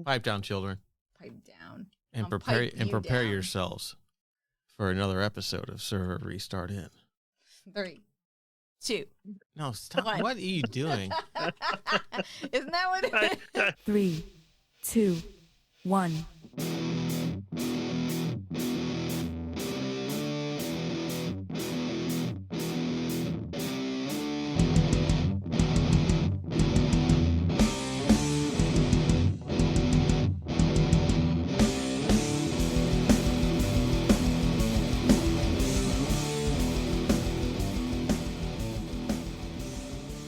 Pipe down, children. Pipe down. And prepare yourselves for another episode of Server Restart In. 3, 2. No, stop. 1. What are you doing? Isn't that what it is? 3, 2, 1.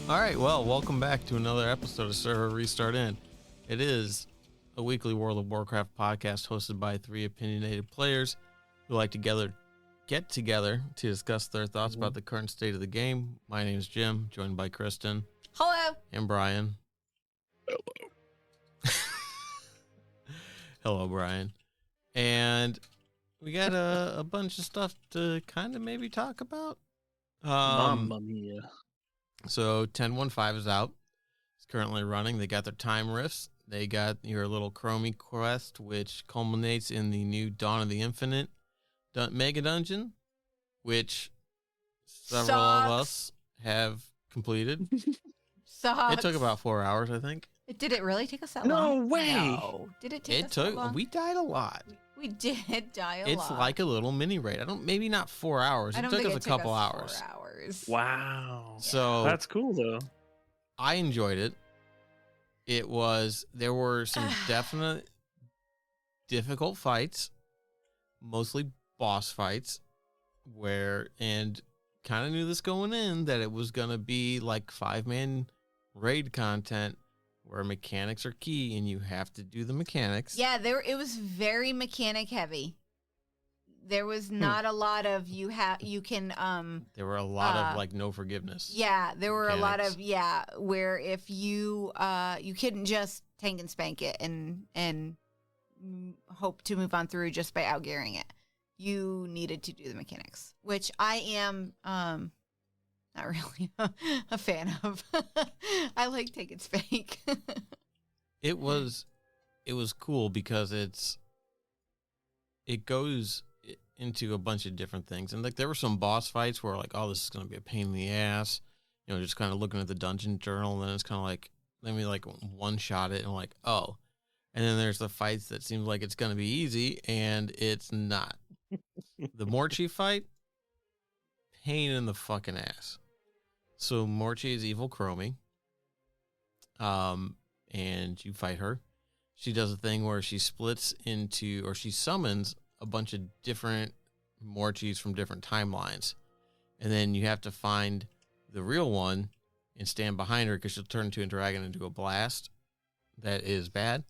All right, well, welcome back to another episode of Server Restart In. It is a weekly World of Warcraft podcast hosted by 3 opinionated players who like to get together to discuss their thoughts about the current state of the game. My name is Jim, joined by Kristen. Hello. And Brian. Hello. Hello, Brian. And we got a bunch of stuff to kind of maybe talk about. Mamma mia. So 10.1.5 is out. It's currently running. They got their time rifts. They got your little Chromie quest, which culminates in the new Dawn of the Infinite mega dungeon, which several of us have completed. Sucks. It took about 4 hours, I think. Did it really take us that No long? way. No. Did it take us that long? We died a lot. We did die a lot. It's like a little mini raid. Maybe not 4 hours. It took us a couple hours. 4 hours. Wow. So that's cool though. I enjoyed it. There were some definite difficult fights, mostly boss fights, and kind of knew this going in that it was going to be like 5-man raid content where mechanics are key and you have to do the mechanics. Yeah, it was very mechanic heavy. There was not a lot of There were a lot of like no forgiveness. Yeah, there were mechanics. a lot of where if you couldn't just tank and spank it and hope to move on through just by outgearing it. You needed to do the mechanics, which I am not really a fan of. I like take and spank. It was cool because it goes into a bunch of different things. And like there were some boss fights where like, oh, this is going to be a pain in the ass. You know, just kind of looking at the dungeon journal, and then it's kind of like, let me like one-shot it, and like, oh. And then there's the fights that seem like it's going to be easy, and it's not. The Morchi fight, pain in the fucking ass. So Morchi is evil Chromie. And you fight her. She does a thing where she she summons a bunch of different Morchis from different timelines. And then you have to find the real one and stand behind her because she'll turn into a dragon and do a blast. That is bad.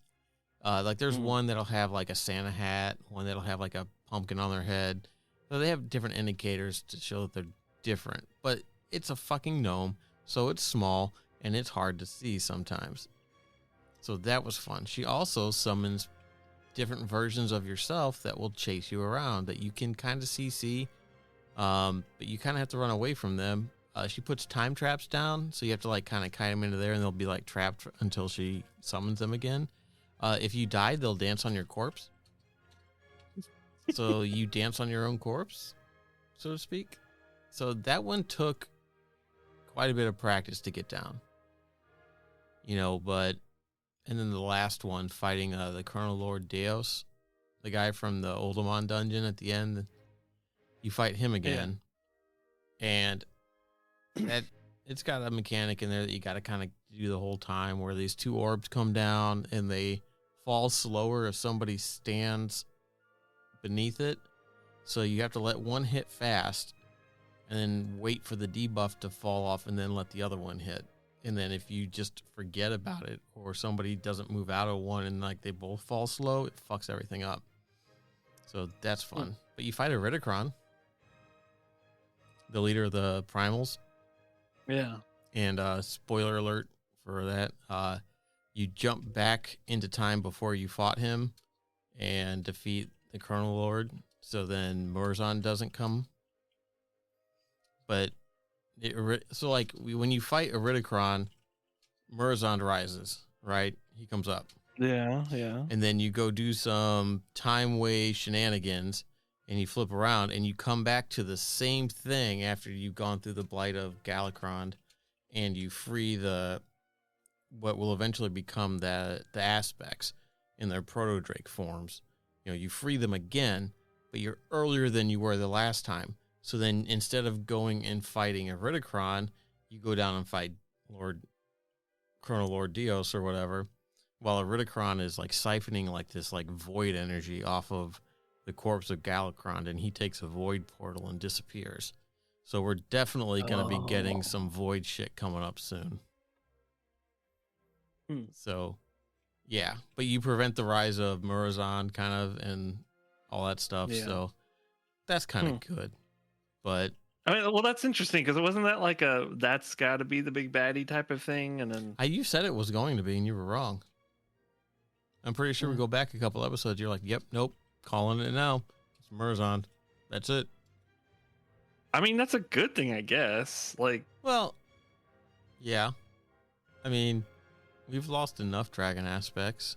Like there's one that'll have like a Santa hat, one that'll have like a pumpkin on their head. So they have different indicators to show that they're different. But it's a fucking gnome, so it's small and it's hard to see sometimes. So that was fun. She also summons different versions of yourself that will chase you around that you can kind of see, but you kind of have to run away from them. She puts time traps down, so you have to like kind of kite them into there, and they'll be like trapped until she summons them again. If you die, they'll dance on your corpse. So you dance on your own corpse, so to speak. So that one took quite a bit of practice to get down. You know, and then the last one, fighting the Colonel Lord Deos, the guy from the Oldemon dungeon at the end, you fight him again. Yeah. And it's got a mechanic in there that you got to kind of do the whole time where these 2 orbs come down and they fall slower if somebody stands beneath it. So you have to let one hit fast and then wait for the debuff to fall off and then let the other one hit. And then if you just forget about it or somebody doesn't move out of one and like they both fall slow, it fucks everything up. So that's fun. But you fight a Ridicron, the leader of the Primals. Yeah. And spoiler alert for that, you jump back into time before you fought him and defeat the Colonel Lord. So then Murzon doesn't come. But so like when you fight Iridicron, Murazond rises, right? He comes up. Yeah. and then you go do some time way shenanigans, and you flip around, and you come back to the same thing after you've gone through the blight of Galakrond, and you free what will eventually become the aspects in their proto-drake forms. You free them again, but you're earlier than you were the last time. So then instead of going and fighting a Ridicron, you go down and fight Chrono Lord Dios or whatever, while a Ridicron is like siphoning like this like void energy off of the corpse of Galakrond, and he takes a void portal and disappears. So we're definitely going to be getting some void shit coming up soon. So, yeah. But you prevent the rise of Murozond kind of and all that stuff. Yeah. So that's kind of good. But I mean, well, that's interesting because it wasn't that like that's got to be the big baddie type of thing, and then you said it was going to be, and you were wrong. I'm pretty sure we go back a couple episodes. You're like, "Yep, nope, calling it now. It's Murozond. That's it." I mean, that's a good thing, I guess. Like, well, yeah. I mean, we've lost enough dragon aspects.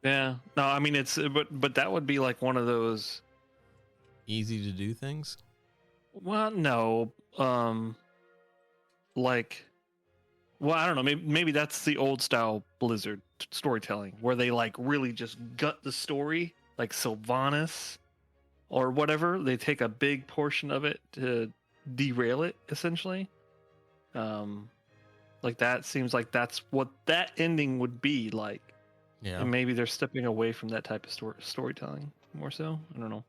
Yeah. No, I mean but that would be like one of those easy to do things. Well, no. Like, well, I don't know. Maybe that's the old style Blizzard storytelling where they like really just gut the story, like Sylvanas or whatever. They take a big portion of it to derail it, essentially. Like that seems like that's what that ending would be like. Yeah. And maybe they're stepping away from that type of storytelling more so. I don't know.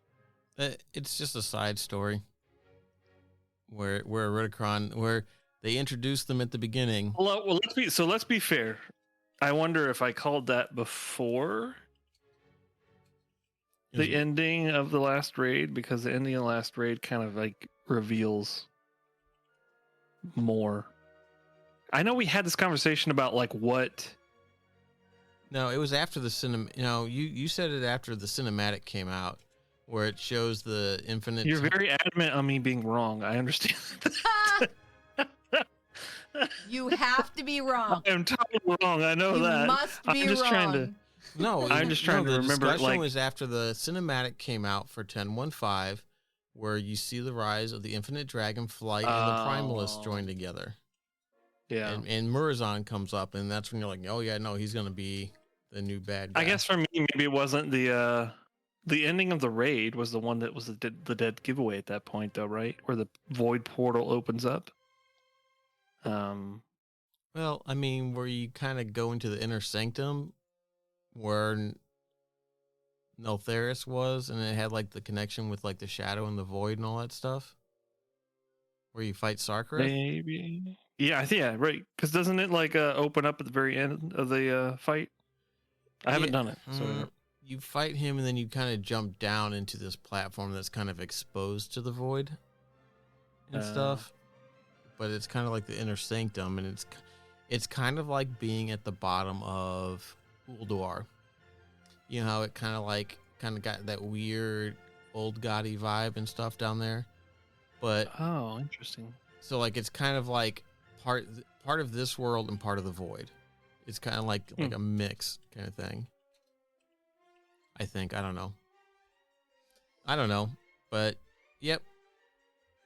It's just a side story where Ridicron, where they introduced them at the beginning. Well, let's be fair. I wonder if I called that before the ending of the last raid, because the ending of the last raid kind of like reveals more. I know we had this conversation about like what. No, it was after the you said it after the cinematic came out, where it shows the infinite. You're very adamant on me being wrong. I understand. You have to be wrong. I'm totally wrong. I know that. You must be wrong. I'm just trying to remember. The discussion was after the cinematic came out for 10.15, where you see the rise of the Infinite Dragonflight and the Primalists join together. Yeah. And Murozond comes up, and that's when you're like, oh yeah, no, he's gonna be the new bad guy. I guess for me, maybe it wasn't the ending of the raid was the one that was the dead giveaway at that point, though, right? Where the void portal opens up. Well, I mean, where you kind of go into the inner sanctum, where Neltharis was, and it had like the connection with like the shadow and the void and all that stuff. Where you fight Sarkareth? Maybe. Yeah, I think right. Because doesn't it like open up at the very end of the fight? I haven't done it. So you fight him, and then you kind of jump down into this platform that's kind of exposed to the void and stuff. But it's kind of like the inner sanctum, and it's kind of like being at the bottom of Ulduar. You know how it kind of got that weird old gaudy vibe and stuff down there. But interesting. So like it's kind of like part of this world and part of the void. It's kind of like a mix kind of thing. I think. I don't know. But yep.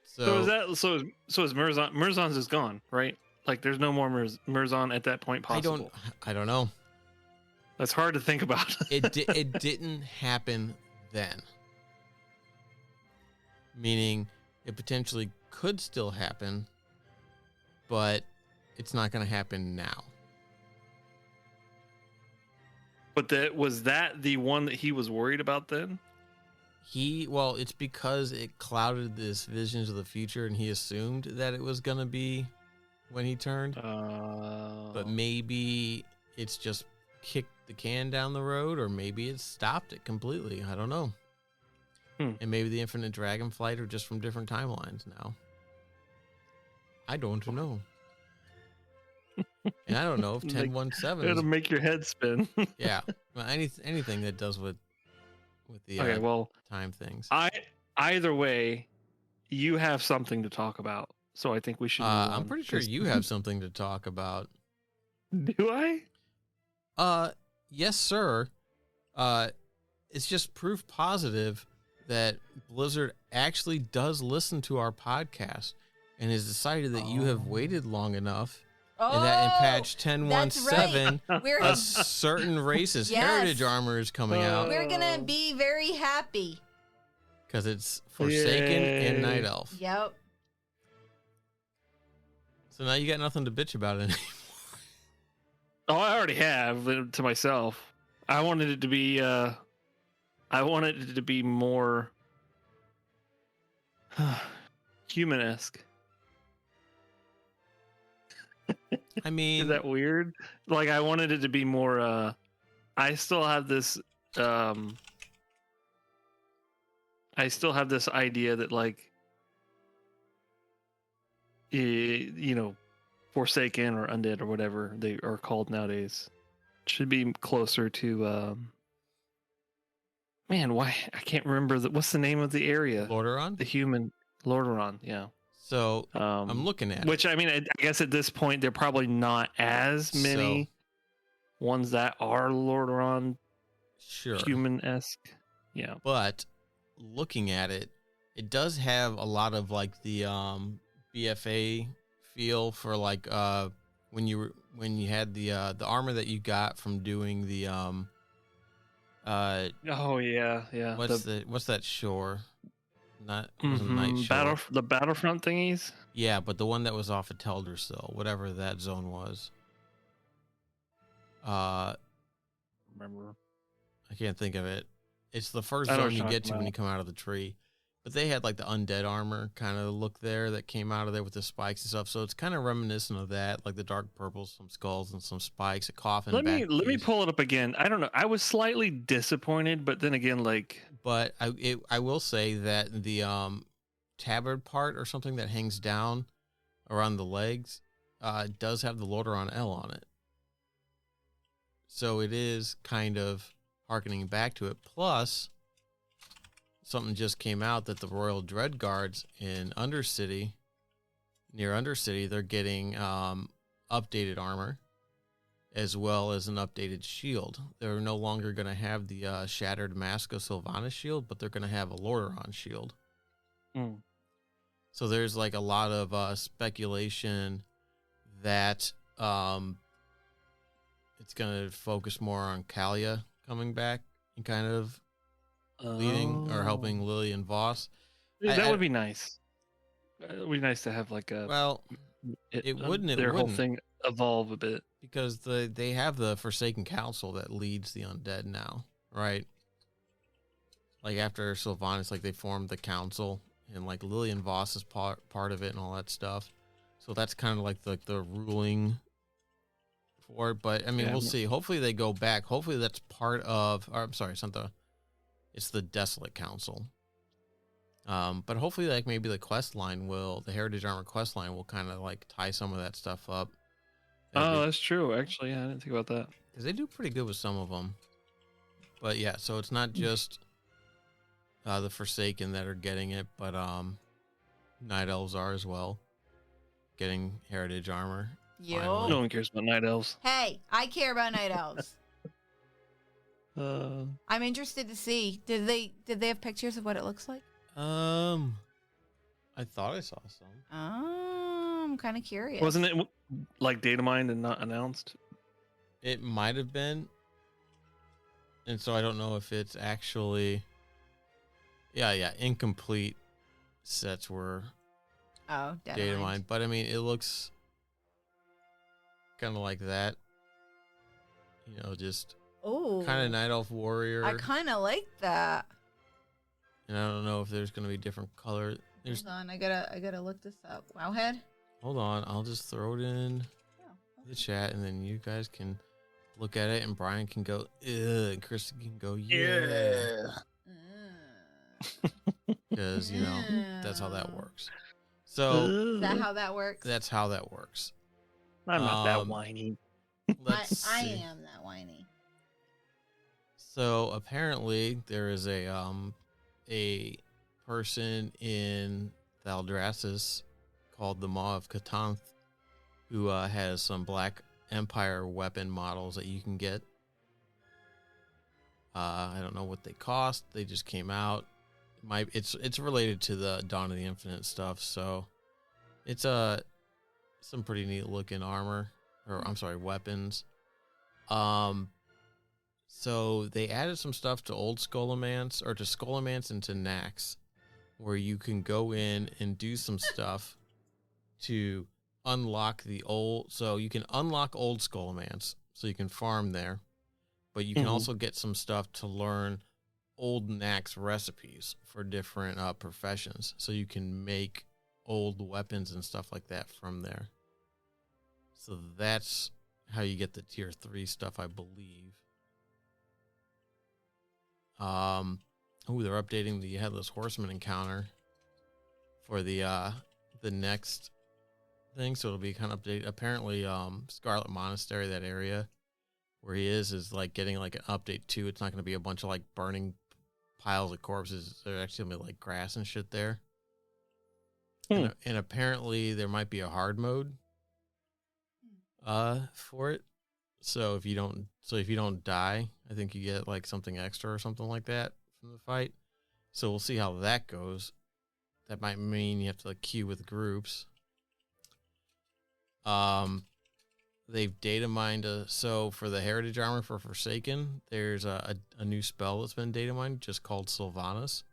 So is that so is Murozond's is gone, right? Like there's no more Murozond at that point possible. I don't know. That's hard to think about. It didn't happen then. Meaning it potentially could still happen, but it's not going to happen now. But was that the one that he was worried about then? It's because it clouded his visions of the future, and he assumed that it was going to be when he turned. But maybe it's just kicked the can down the road, or maybe it stopped it completely. I don't know. And maybe the Infinite Dragonflight are just from different timelines now. I don't know. And I don't know if 10.17 it'll make your head spin. Yeah. Well, anything that does with the time things. Either way, you have something to talk about. So I think we should I'm pretty sure you have something to talk about. Do I? Yes, sir. It's just proof positive that Blizzard actually does listen to our podcast and has decided that you have waited long enough. And that in patch 10.17, a certain race's heritage armor is coming out. We're going to be very happy. Because it's Forsaken and Night Elf. Yep. So now you got nothing to bitch about anymore. Oh, I already have to myself. I wanted it to be more human-esque. I mean, is that weird? Like, I wanted it to be more I still have this idea that, like, Forsaken or Undead or whatever they are called nowadays should be closer to man, why I can't remember what's the name of the area? Lordaeron? The human Lordaeron, yeah. So I'm looking at which it. I mean, I guess at this point they're probably not as many ones that are Lordaeron human-esque. Yeah. But looking at it, it does have a lot of like the BFA feel for like when you had the armor that you got from doing the oh yeah. What's that shore? Not Night Shore. The Battlefront thingies? Yeah, but the one that was off of Teldrassil, whatever that zone was. Remember. I can't think of it. It's the first zone you get to when you come out of the tree. But they had like the undead armor kind of look there that came out of there with the spikes and stuff. So it's kind of reminiscent of that, like the dark purples, some skulls and some spikes, a coffin. Let me pull it up again. I don't know. I was slightly disappointed, but then again, like. But I will say that the tabard part or something that hangs down around the legs does have the Lordaeron L on it. So it is kind of harkening back to it. Plus, something just came out that the Royal Dread Guards in Undercity, near Undercity, they're getting updated armor as well as an updated shield. They're no longer going to have the Shattered Mask of Sylvanas shield, but they're going to have a Lordaeron shield. Mm. So there's like a lot of speculation that it's going to focus more on Kalia coming back and kind of leading or helping Lillian Voss. That would be nice. It would be nice to have like a. Well, it wouldn't. Their whole thing evolve a bit because they have the Forsaken Council that leads the undead now, right? Like after Sylvanas, like they formed the council, and like Lillian Voss is part of it and all that stuff. So that's kind of like the ruling for it. But I mean, we'll see. Hopefully they go back. Hopefully that's part of. Or I'm sorry, it's the Desolate Council. But hopefully, like maybe the Heritage Armor quest line will kind of like tie some of that stuff up. That's true. Actually, I didn't think about that. Because they do pretty good with some of them. But yeah, so it's not just the Forsaken that are getting it, but Night Elves are as well, getting Heritage Armor. Yo. No one cares about Night Elves. Hey, I care about Night Elves. I'm interested to see. Did they have pictures of what it looks like? I thought I saw some. I'm kind of curious. Wasn't it like data mined and not announced? It might have been. And so I don't know if it's actually. Yeah, incomplete sets were data mined. But I mean, it looks kind of like that. You know, just kind of Night Elf Warrior. I kind of like that. And I don't know if there's going to be different color. Hold on, I gotta look this up. Wowhead. Hold on, I'll just throw it in the chat, and then you guys can look at it, and Brian can go, ugh, and Kristen can go, yeah. Because, that's how that works. So, is that how that works? That's how that works. I'm not that whiny. I am that whiny. So, apparently, there is a person in Thaldraszus called the Maw of Cthulhu who has some black Empire weapon models that you can get. I don't know what they cost. They just came out. It's related to the Dawn of the Infinite stuff, so it's some pretty neat looking armor, or I'm sorry, weapons. So they added some stuff to Old Skullomance, or to Skullomance and to Nax, where you can go in and do some stuff to unlock the old. So you can unlock Old Skullomance, so you can farm there, but you can also get some stuff to learn old Nax recipes for different professions, so you can make old weapons and stuff like that from there. So that's how you get the tier 3 stuff, I believe. They're updating the Headless Horseman encounter for the next thing, so it'll be kind of updated. Apparently, Scarlet Monastery, that area where he is like getting like an update too. It's not going to be a bunch of like burning piles of corpses. There's actually going to be like grass and shit there. And apparently there might be a hard mode for it. So if you don't die, I think you get like something extra or something like that from the fight. So we'll see how that goes. That might mean you have to like queue with groups. They've data mined so for the heritage armor for Forsaken, there's a new spell that's been data mined just called Sylvanas.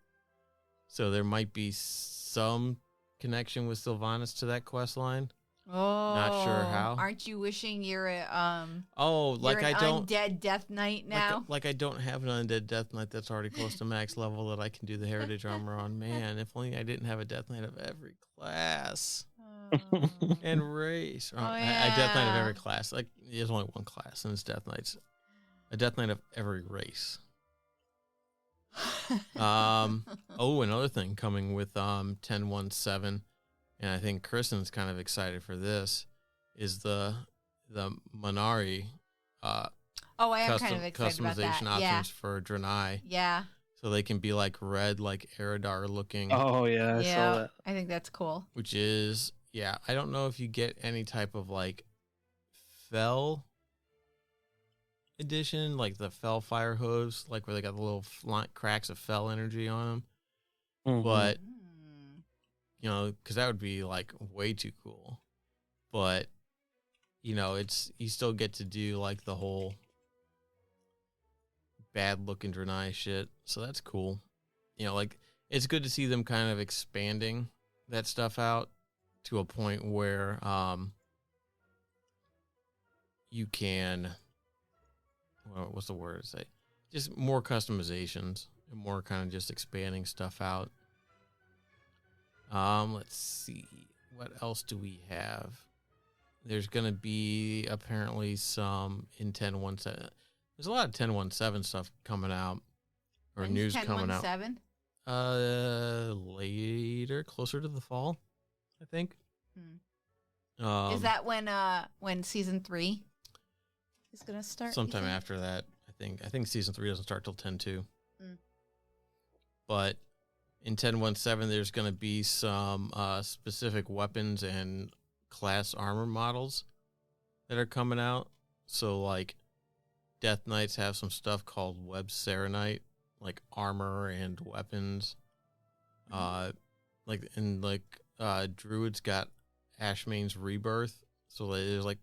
So there might be some connection with Sylvanas to that quest line. Oh, not sure how. Aren't you wishing you're a undead Death Knight now? Like I don't have an undead Death Knight that's already close to max level that I can do the heritage armor on. Man, if only I didn't have a Death Knight of every class and race. I Death Knight of every class. Like there's only one class, and it's Death Knights. A Death Knight of every race. Another thing coming with 10.1.7. And I think Kristen's kind of excited for this, is the Minari I am kind of excited about that. Customization options for Draenei. Yeah. So they can be like red, like Eridar looking. Oh, yeah, I saw that. I think that's cool. Which is, I don't know if you get any type of like Fel edition, like the Fel fire hooves, like where they got the little cracks of Fel energy on them. But because that would be like way too cool. But, you still get to do like the whole bad looking Draenei shit. So that's cool. Like it's good to see them kind of expanding that stuff out to a point where you can, what's the word to say? Just more customizations and more kind of just expanding stuff out. Let's see. What else do we have? There's going to be apparently some in 10.1.7. There's a lot of 10.1.7 stuff coming out, or news coming out. 10.1.7? Later, closer to the fall, I think. Is that when season 3 is going to start? Sometime after that, I think season 3 doesn't start till 10.2. But in 10.1.7, there's going to be some specific weapons and class armor models that are coming out. So, like, Death Knights have some stuff called Web Serenite, like armor and weapons. Druids got Ashmane's Rebirth. So there's like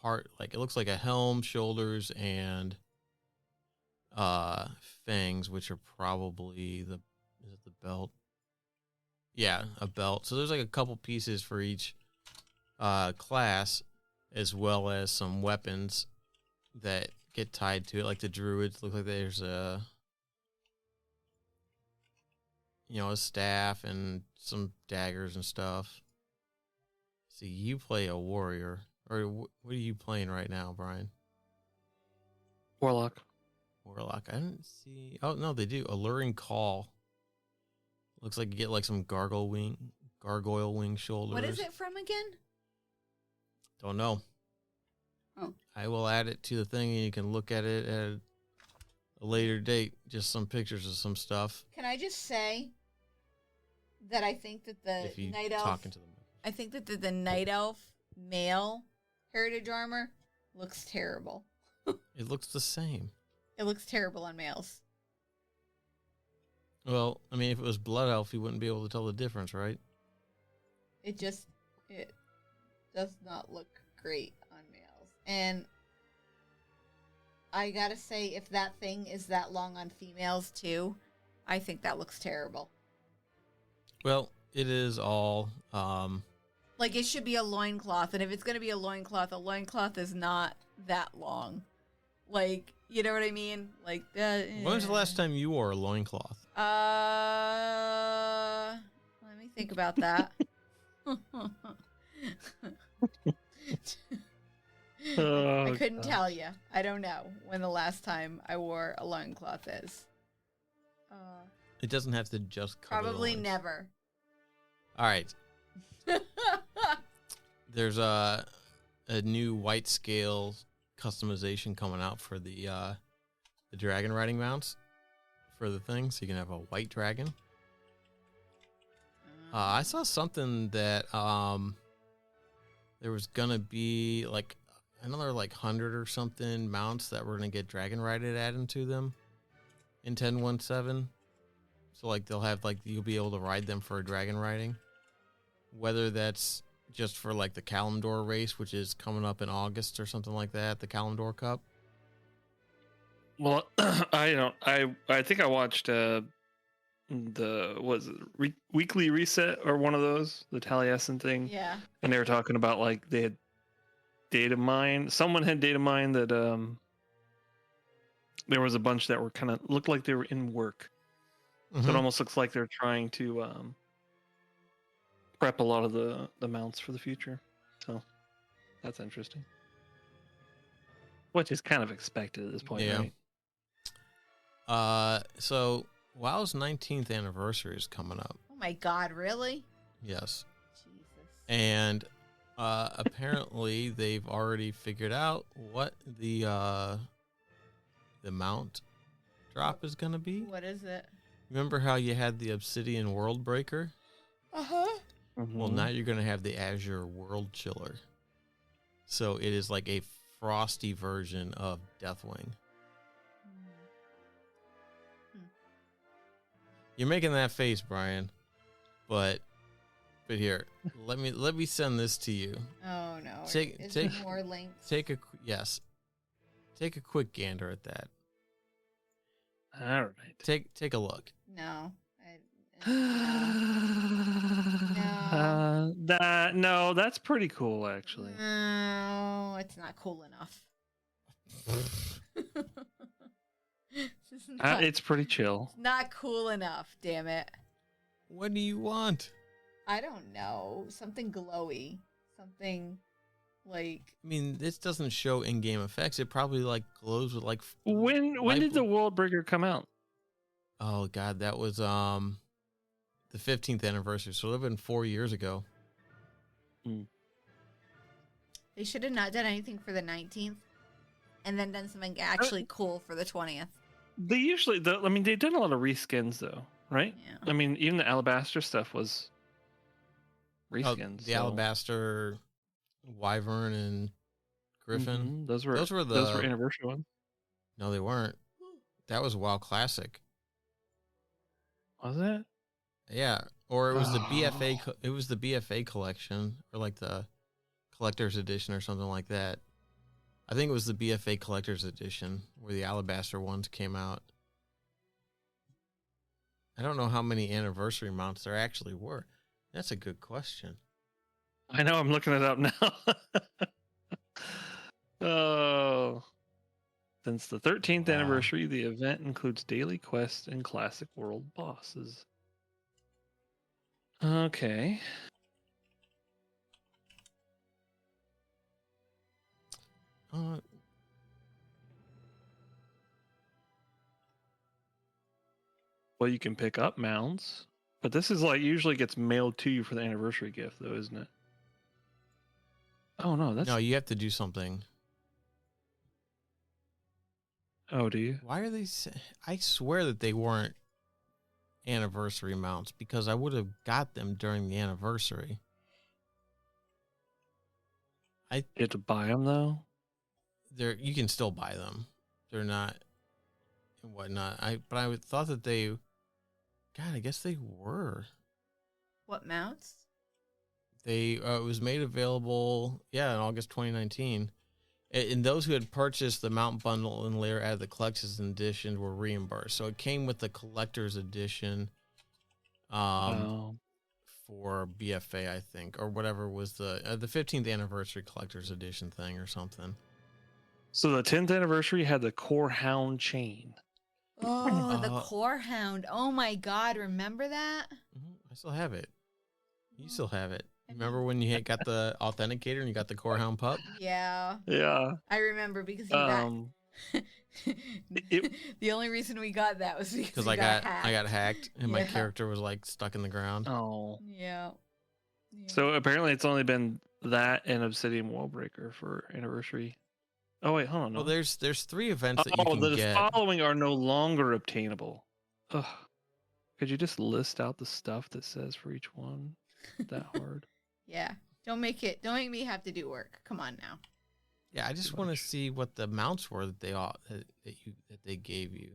it looks like a helm, shoulders, and fangs, which are probably the belt? Yeah, a belt. So there's like a couple pieces for each class, as well as some weapons that get tied to it. Like the druids look like there's a staff and some daggers and stuff. See, you play a warrior, or what are you playing right now, Brian? Warlock. I didn't see. Oh no, they do. Alluring Call. Looks like you get like some gargoyle wing shoulders. What is it from again? Don't know. Oh. I will add it to the thing and you can look at it at a later date. Just some pictures of some stuff. Can I just say that I think that the Night Elf... talking to them. I think that the Night Elf male heritage armor looks terrible. It looks the same. It looks terrible on males. Well, I mean, if it was Blood Elf, you wouldn't be able to tell the difference, right? It does not look great on males. And I gotta say, if that thing is that long on females too, I think that looks terrible. Well, it is all Like, it should be a loincloth, and if it's gonna be a loincloth is not that long. Like, you know what I mean? Like, when was the last time you wore a loincloth? Let me think about that. I couldn't tell you. I don't know when the last time I wore a loincloth is. It doesn't have to just cover Probably the loins. never. All right. There's a new white scale customization coming out for the dragon riding mounts for the thing, so you can have a white dragon. I saw something that there was gonna be like another like 100 or something mounts that were gonna get dragon rided added to them in 10.17. So like they'll have like you'll be able to ride them for a dragon riding, whether that's just for like the Kalimdor race, which is coming up in August or something like that, the Kalimdor Cup. Well, I think I watched Weekly Reset or one of those, the Taliesin thing. Yeah. And they were talking about like they had data mine. Someone had data mine that there was a bunch that were kind of looked like they were in work. So it almost looks like they're trying to prep a lot of the mounts for the future. So that's interesting. Which is kind of expected at this point, right? So WoW's 19th anniversary is coming up. Oh my God! Really? Yes. Jesus. And apparently they've already figured out what the mount drop is going to be. What is it? Remember how you had the Obsidian World Breaker? Well, now you're going to have the Azure World Chiller. So it is like a frosty version of Deathwing. You're making that face, Brian, but here, let me send this to you. Oh no! Take more links. Take a quick gander at that. All right. Take a look. No. No, that's pretty cool, actually. No, it's not cool enough. It's pretty chill. Not cool enough, damn it. What do you want? I don't know. Something glowy. Something like... I mean, this doesn't show in-game effects. It probably like glows with like... When did the World Breaker come out? Oh God, that was the 15th anniversary. So it would have been 4 years ago. They should have not done anything for the 19th and then done something actually cool for the 20th. They usually, they've done a lot of reskins though, right? Yeah. I mean, even the Alabaster stuff was reskins. The Alabaster, Wyvern, and Griffin. Mm-hmm. Those were anniversary ones. No, they weren't. That was WoW Classic. Was it? Yeah, or it was the BFA. It was the BFA collection, or like the collector's edition, or something like that. I think it was the BFA collector's edition where the Alabaster ones came out. I don't know how many anniversary mounts there actually were. That's a good question. I know. I'm looking it up now. Oh. Since the 13th anniversary, the event includes daily quests and classic world bosses. Okay. Well, you can pick up mounts, but this is like usually gets mailed to you for the anniversary gift, though, isn't it? Oh no, No, you have to do something. Oh, do you? Why are they? I swear that they weren't anniversary mounts because I would have got them during the anniversary. You have to buy them though. you can still buy them. They're not and whatnot. But I would thought that they, God, I guess they were. What mounts? They it was made available, in August 2019. And those who had purchased the mount bundle and later added the collector's edition were reimbursed. So it came with the collector's edition for BFA, I think, or whatever was the 15th anniversary collector's edition thing or something. So the 10th anniversary had the Core Hound chain. Oh, the Core Hound. Oh my God, remember that? I still have it. You still have it. Remember when you got the authenticator and you got the Core Hound pup? Yeah. Yeah. I remember because you got... the only reason we got that was because I got hacked and my character was like stuck in the ground. Oh. Yeah. So apparently it's only been that and Obsidian Wallbreaker for anniversary. Oh wait, hold on. No. Well, there's 3 events that you can get. The following are no longer obtainable. Ugh. Could you just list out the stuff that says for each one? That hard. Yeah. Don't make me have to do work. Come on now. Yeah, I just want to see what the mounts were that they gave you.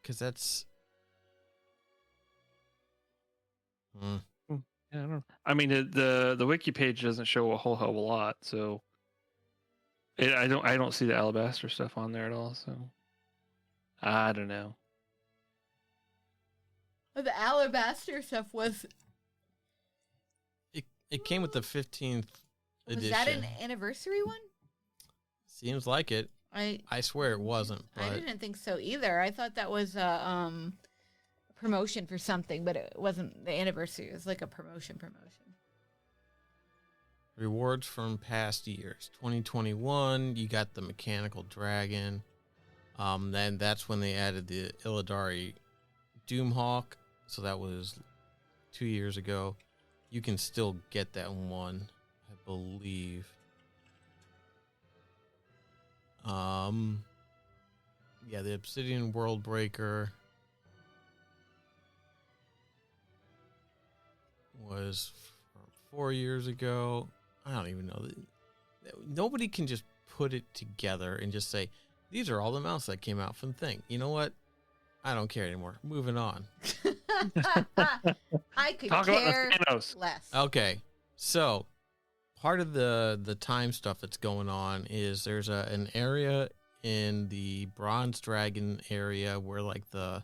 Because that's. Yeah, I don't know. I mean, the wiki page doesn't show a whole hell of a lot, so I don't see the alabaster stuff on there at all. So I don't know. The alabaster stuff was. It came with the 15th edition. Was that an anniversary one? Seems like it. I swear it wasn't. But... I didn't think so either. I thought that was a promotion for something, but it wasn't the anniversary. It was like a promotion. Rewards from past years. 2021, you got the mechanical dragon. Then that's when they added the Illidari Doomhawk. So that was 2 years ago. You can still get that one, I believe. Yeah, the Obsidian World Breaker was 4 years ago. I don't even know. Nobody can just put it together and just say, these are all the mounts that came out from the thing. You know what? I don't care anymore. Moving on. I could Talk care about the Thanos. less. Okay, so part of the time stuff that's going on is there's an area in the Bronze Dragon area where like the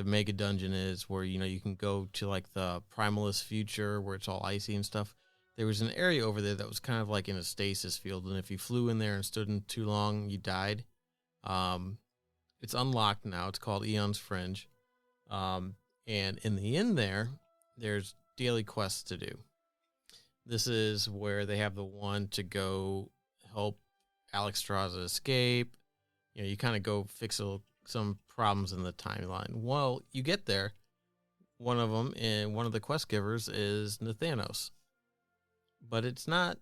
mega dungeon is, where you can go to like the Primalist future where it's all icy and stuff. There was an area over there that was kind of like in a stasis field, and if you flew in there and stood in too long, you died. It's unlocked now. It's called Eon's Fringe. And in the inn there's daily quests to do. This is where they have the one to go help Alex Straza escape. You kind of go fix some problems in the timeline. Well, you get there. One of them, and one of the quest givers is Nathanos. But it's not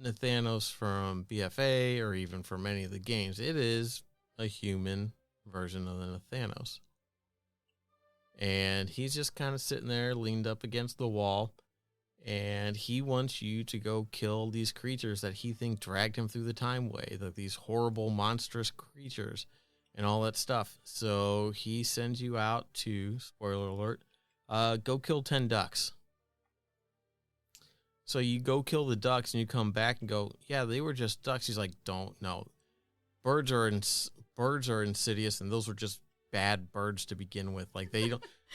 Nathanos from BFA or even from any of the games. It is a human version of the Nathanos. And he's just kind of sitting there leaned up against the wall, and he wants you to go kill these creatures that he thinks dragged him through the time way, these horrible monstrous creatures and all that stuff. So he sends you out to, spoiler alert, go kill 10 ducks. So you go kill the ducks and you come back and go, yeah, they were just ducks. He's like, don't know. Birds are insidious, and those were just bad birds to begin with. Like they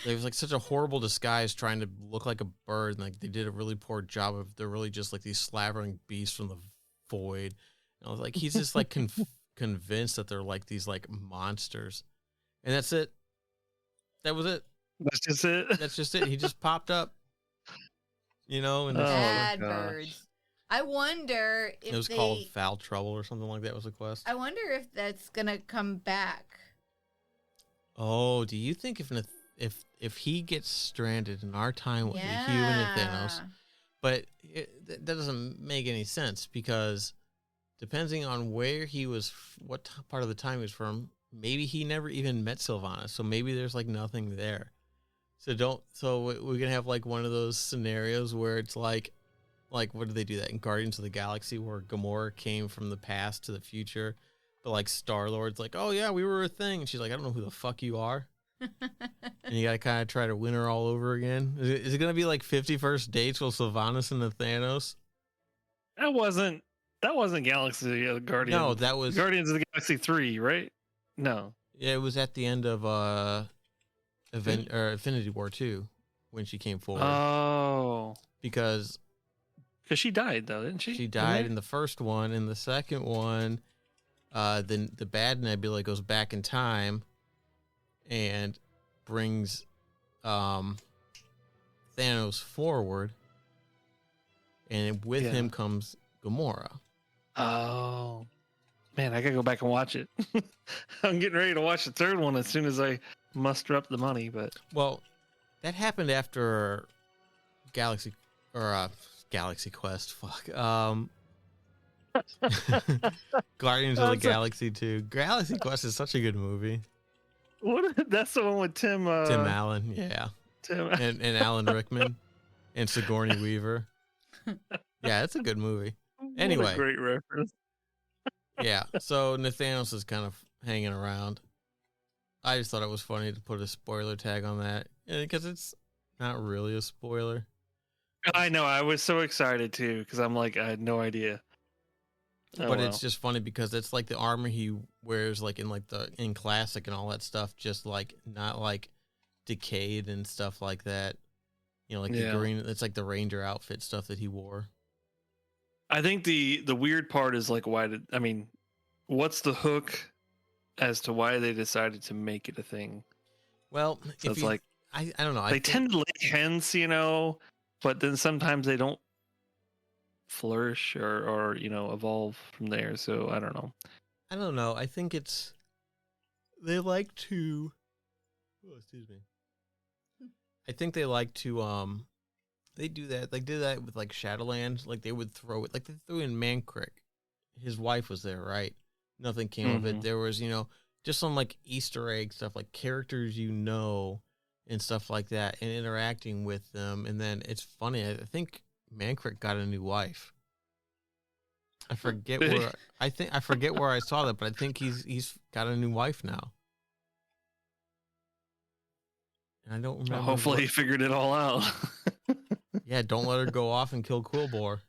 was like such a horrible disguise trying to look like a bird, and like they did a really poor job of. They're really just like these slavering beasts from the void. And I was like, he's just like convinced that they're like these like monsters, and that's it. That was it. That's just it. That's just it. He just popped up, and bad birds. I wonder if it was called Foul Trouble or something like that was a quest. I wonder if that's gonna come back. Oh, do you think if he gets stranded in our time with the human and Thanos, but that doesn't make any sense because depending on where he was, what part of the time he was from, maybe he never even met Sylvanas, so maybe there's like nothing there. So we're gonna have like one of those scenarios where it's like like, what did they do that in Guardians of the Galaxy where Gamora came from the past to the future? But like Star-Lord's like, oh yeah, we were a thing. And she's like, I don't know who the fuck you are. And you got to kind of try to win her all over again. Is it going to be like 51st Dates with Sylvanas and the Thanos? That wasn't Galaxy Guardians. No, that was Guardians of the Galaxy 3, right? No. Yeah, it was at the end of Infinity War 2 when she came forward. Oh. Because she died, though, didn't she? She died in the first one. In the second one, then the bad Nebula goes back in time and brings Thanos forward. And with him comes Gamora. Oh. Man, I gotta go back and watch it. I'm getting ready to watch the third one as soon as I muster up the money, but... Well, that happened after Galaxy Quest. Fuck. Guardians of the Galaxy 2. Galaxy Quest is such a good movie. That's the one with Tim Allen, yeah. And Alan Rickman and Sigourney Weaver. Yeah, it's a good movie. Anyway. What a great reference. Yeah, so Nathanos is kind of hanging around. I just thought it was funny to put a spoiler tag on that because it's not really a spoiler. I know. I was so excited too because I'm like, I had no idea. But it's just funny because it's like the armor he wears, like in classic and all that stuff, just like not like decayed and stuff like that. You know, like the green. It's like the Ranger outfit stuff that he wore. I think the weird part is like, what's the hook as to why they decided to make it a thing? Well, so it's like I don't know. They tend to lay hens, but then sometimes they don't flourish or evolve from there. So I don't know. I don't know. I think they like to. Oh, excuse me. I think they like to they do that. They did that with like Shadowlands. Like they would throw it. Like they threw in Mankrik. His wife was there, right? Nothing came of it. There was, just some like Easter egg stuff, like characters and stuff like that, and interacting with them. And then it's funny. I think Mankrik got a new wife. I forget where. I forget where I saw that, but I think he's got a new wife now. And I don't remember. Well, hopefully he figured it all out. Yeah, don't let her go off and kill Quillbor.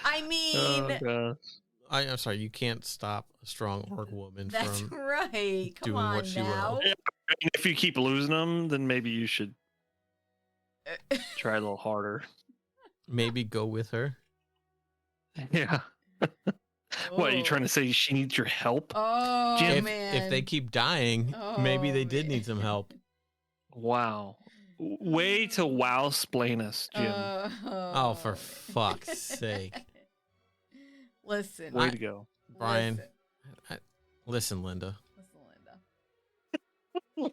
I mean, I'm sorry, you can't stop a strong orc woman that's from right. Come doing on what she now. will. If you keep losing them, then maybe you should try a little harder. Maybe go with her. Yeah. What, are you trying to say she needs your help? Oh, Jim, man. If they keep dying, maybe they did need some help. Wow. Way to wow-splain us, Jim. Oh, for fuck's sake. Listen. Way to go. Brian. Listen, Linda.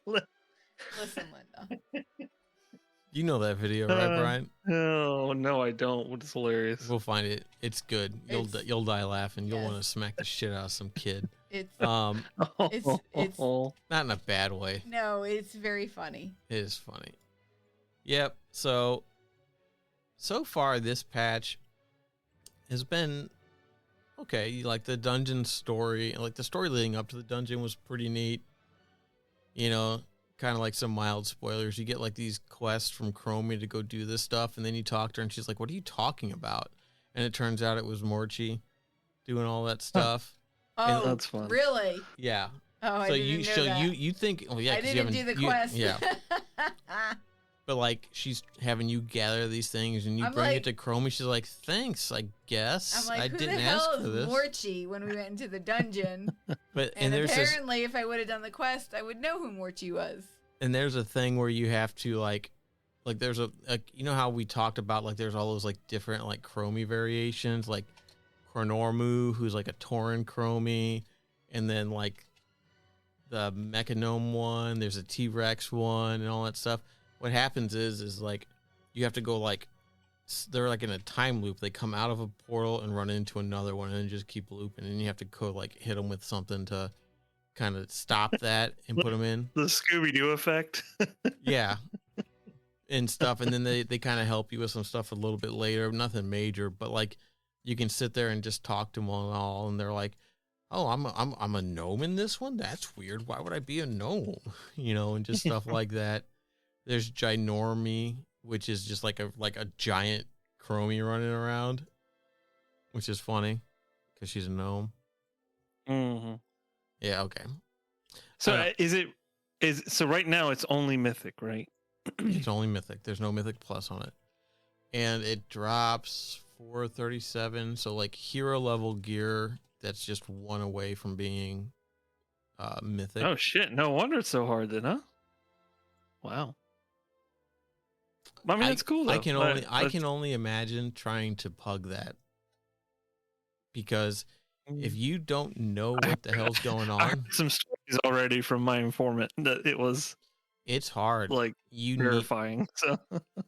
Listen, Linda. You know that video, right, Brian? Oh, no, I don't. It's hilarious. We'll find it. It's good. You'll die laughing. You'll want to smack the shit out of some kid. It's not in a bad way. No, it's very funny. It is funny. Yep. So far this patch has been okay. Like the dungeon story, like the story leading up to the dungeon was pretty neat. Kind of like some mild spoilers. You get like these quests from Chromie to go do this stuff, and then you talk to her, and she's like, "What are you talking about?" And it turns out it was Morchi doing all that stuff. Oh, that's fun. Really? Yeah. Oh, I didn't know that. you think? Oh yeah, I didn't do the quest. Yeah. But like she's having you gather these things, and you bring it to Chromie. She's like, "Thanks, I guess." I'm like, I who didn't the hell ask is for this. Morchi when we went into the dungeon? But and there's apparently, if I would have done the quest, I would know who Morchi was. And there's a thing where you have to like there's a you know how we talked about like there's all those like different like Chromie variations, like Chronormu, who's like a Tauren Chromie, and then like the Mechanome one, there's a T-Rex one, and all that stuff. What happens is like you have to go like they're like in a time loop. They come out of a portal and run into another one, and then just keep looping. And you have to go like hit them with something to kind of stop that and put them in. The Scooby-Doo effect. Yeah. and stuff, and then they kind of help you with some stuff a little bit later. Nothing major, but like you can sit there and just talk to them all, and they're like, "Oh, I'm a gnome in this one. That's weird. Why would I be a gnome?" And just stuff like that. There's Ginormi, which is just like a giant Chromie running around, which is funny because she's a gnome. Mm-hmm. Yeah. Okay. So so right now it's only mythic, right? It's only mythic. There's no mythic plus on it, and it drops 437. So like hero level gear, that's just one away from being mythic. Oh shit! No wonder it's so hard then, huh? Wow. I mean, it's cool though. I can only imagine trying to pug that, because if you don't know what the hell's going I on, heard some stories already from my informant that it's hard. like terrifying. So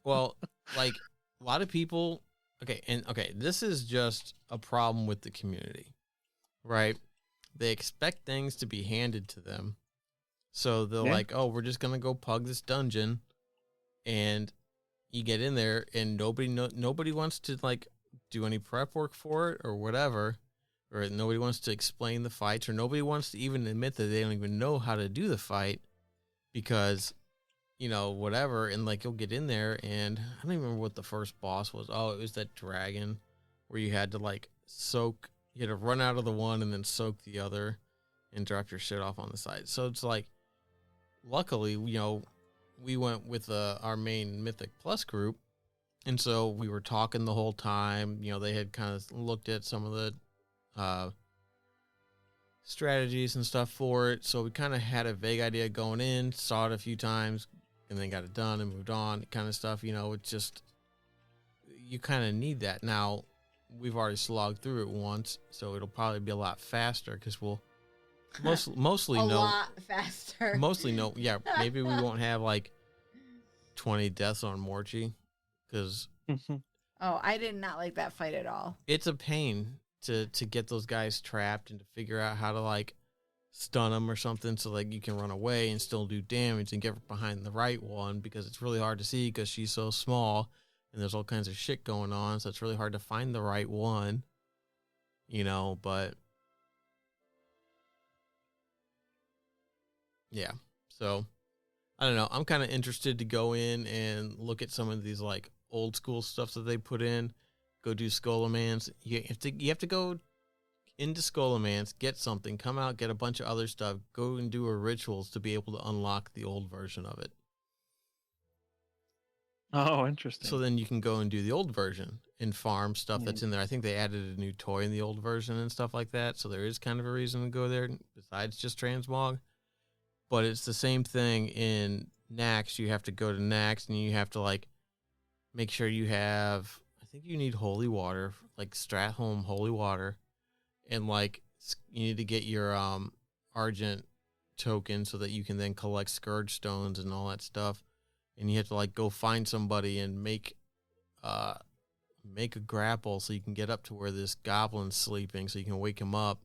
well, like a lot of people. Okay, this is just a problem with the community, right? They expect things to be handed to them, so they're like, "Oh, we're just gonna go pug this dungeon," and you get in there, and nobody wants to like do any prep work for it or whatever, or nobody wants to explain the fights, or nobody wants to even admit that they don't even know how to do the fight, because whatever. And like you'll get in there, and I don't even remember what the first boss was. Oh, it was that dragon where you had to like you had to run out of the one and then soak the other and drop your shit off on the side. So it's like, luckily, we went with our main Mythic Plus group, and so we were talking the whole time. They had kind of looked at some of the strategies and stuff for it, so we kind of had a vague idea going in, saw it a few times, and then got it done and moved on, kind of stuff. It's just, you kind of need that. Now, we've already slogged through it once, so it'll probably be a lot faster, because we'll mostly a know lot faster. Mostly no, yeah. Maybe we won't have like 20 deaths on Morchi, because Oh, I did not like that fight at all. it's a pain to get those guys trapped and to figure out how to like stun them or something, so like you can run away and still do damage and get behind the right one, because it's really hard to see because she's so small and there's all kinds of shit going on, so it's really hard to find the right one. But yeah, so I don't know. I'm kind of interested to go in and look at some of these like old school stuff that they put in. Go do Skullomance. You have to go into Skullomance, get something, come out, get a bunch of other stuff, go and do a rituals to be able to unlock the old version of it. Oh, interesting. So then you can go and do the old version and farm stuff that's in there. I think they added a new toy in the old version and stuff like that, so there is kind of a reason to go there besides just transmog. But it's the same thing in Nax. You have to go to Nax, and you have to like make sure you have, I think you need holy water, like Stratholme holy water, and like you need to get your Argent token so that you can then collect Scourge stones and all that stuff. And you have to like go find somebody and make a grapple so you can get up to where this goblin's sleeping, so you can wake him up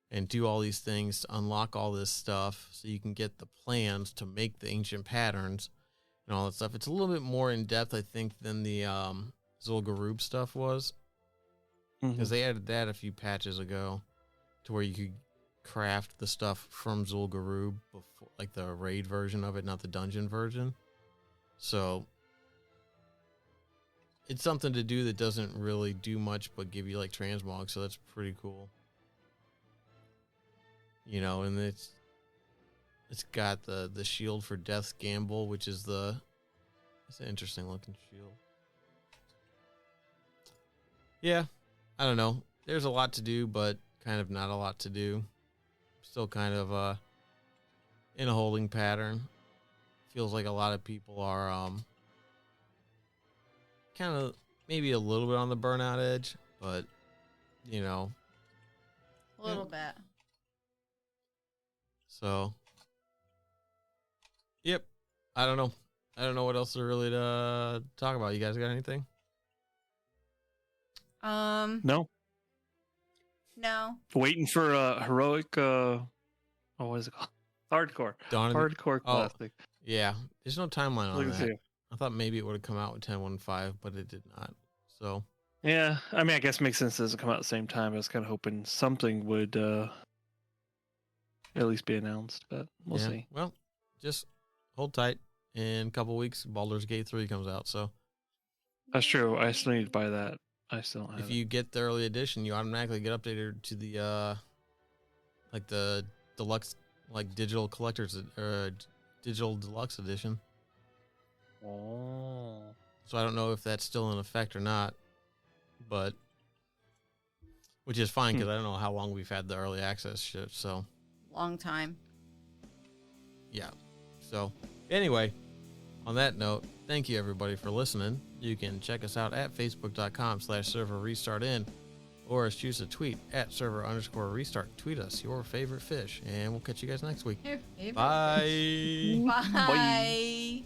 and do all these things to unlock all this stuff, so you can get the plans to make the ancient patterns and all that stuff. It's a little bit more in depth, I think, than the Zul'Gurub stuff was, because they added that a few patches ago to where you could craft the stuff from Zul'Gurub before, like the raid version of it, not the dungeon version. So it's something to do that doesn't really do much but give you like transmog, so that's pretty cool. And it's got the shield for Death's Gamble, which is it's an interesting looking shield. Yeah, I don't know. There's a lot to do, but kind of not a lot to do. Still kind of in a holding pattern. Feels like a lot of people are kind of maybe a little bit on the burnout edge, but a little bit. So, yep. I don't know. I don't know what else to really talk about. You guys got anything? No. Waiting for a heroic. What is it called? Hardcore. Hardcore classic. Yeah. There's no timeline on that. I thought maybe it would have come out with 10.1.5, but it did not. So Yeah, I mean, I guess it makes sense it doesn't come out at the same time. I was kind of hoping something would at least be announced, but we'll see. Well, just hold tight. In a couple weeks, Baldur's Gate 3 comes out. So That's true. I still need to buy that. I still don't have if it. you get the early edition, you automatically get updated to the like the deluxe, like digital collectors or digital deluxe edition. Oh. So I don't know if that's still in effect or not, but which is fine because I don't know how long we've had the early access shit. So Long time. yeah. So anyway, on that note, thank you everybody for listening. You can check us out at facebook.com/server-restartin or shoot us a tweet at server_restart. Tweet us your favorite fish, and we'll catch you guys next week. Favorite Bye. Bye.